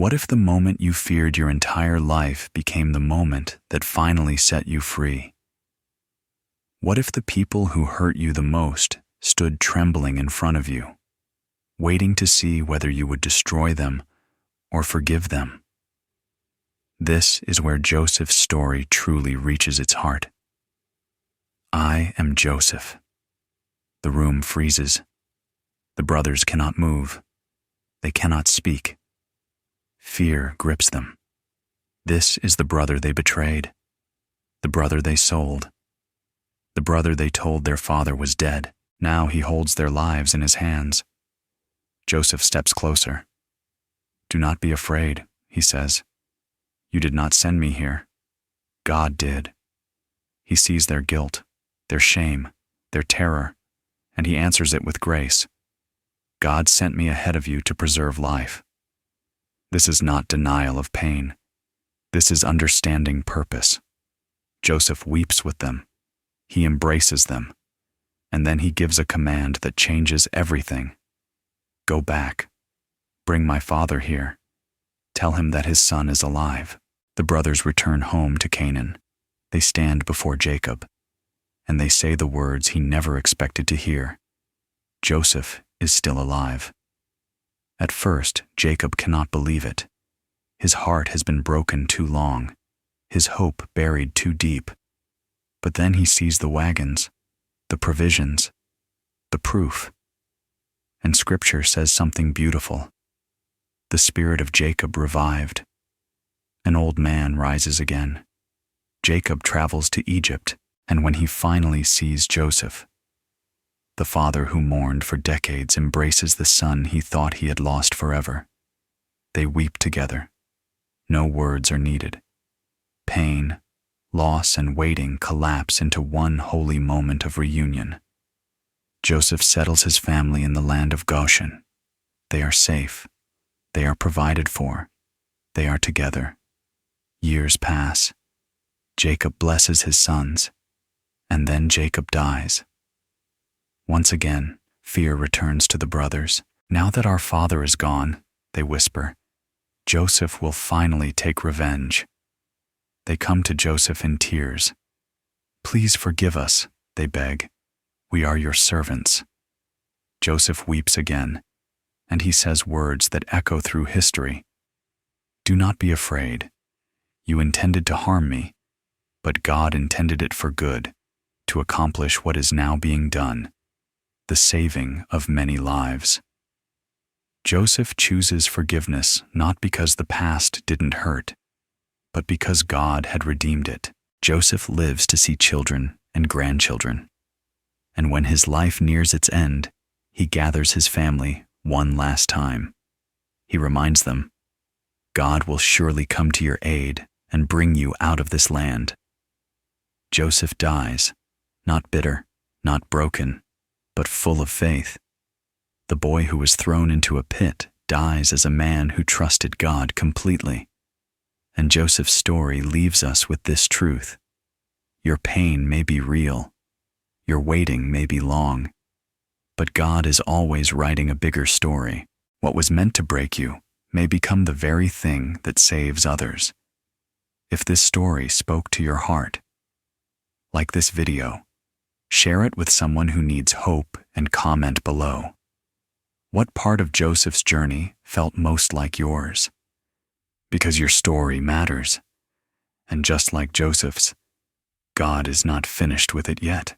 What if the moment you feared your entire life became the moment that finally set you free? What if the people who hurt you the most stood trembling in front of you, waiting to see whether you would destroy them or forgive them? This is where Joseph's story truly reaches its heart. I am Joseph. The room freezes. The brothers cannot move. They cannot speak. Fear grips them. This is the brother they betrayed, the brother they sold, the brother they told their father was dead. Now he holds their lives in his hands. Joseph steps closer. Do not be afraid, he says. You did not send me here. God did. He sees their guilt, their shame, their terror, and he answers it with grace. God sent me ahead of you to preserve life. This is not denial of pain. This is understanding purpose. Joseph weeps with them. He embraces them. And then he gives a command that changes everything. Go back. Bring my father here. Tell him that his son is alive. The brothers return home to Canaan. They stand before Jacob, and they say the words he never expected to hear. Joseph is still alive. At first, Jacob cannot believe it. His heart has been broken too long, his hope buried too deep. But then he sees the wagons, the provisions, the proof. And Scripture says something beautiful. The spirit of Jacob revived. An old man rises again. Jacob travels to Egypt, and when he finally sees Joseph, the father who mourned for decades embraces the son he thought he had lost forever. They weep together. No words are needed. Pain, loss, and waiting collapse into one holy moment of reunion. Joseph settles his family in the land of Goshen. They are safe. They are provided for. They are together. Years pass. Jacob blesses his sons, and then Jacob dies. Once again, fear returns to the brothers. Now that our father is gone, they whisper, Joseph will finally take revenge. They come to Joseph in tears. Please forgive us, they beg. We are your servants. Joseph weeps again, and he says words that echo through history. Do not be afraid. You intended to harm me, but God intended it for good, to accomplish what is now being done, the saving of many lives. Joseph chooses forgiveness not because the past didn't hurt, but because God had redeemed it. Joseph lives to see children and grandchildren. And when his life nears its end, he gathers his family one last time. He reminds them, God will surely come to your aid and bring you out of this land. Joseph dies, not bitter, not broken, but full of faith. The boy who was thrown into a pit dies as a man who trusted God completely. And Joseph's story leaves us with this truth. Your pain may be real. Your waiting may be long. But God is always writing a bigger story. What was meant to break you may become the very thing that saves others. If this story spoke to your heart, like this video, share it with someone who needs hope and comment below. What part of Joseph's journey felt most like yours? Because your story matters. And just like Joseph's, God is not finished with it yet.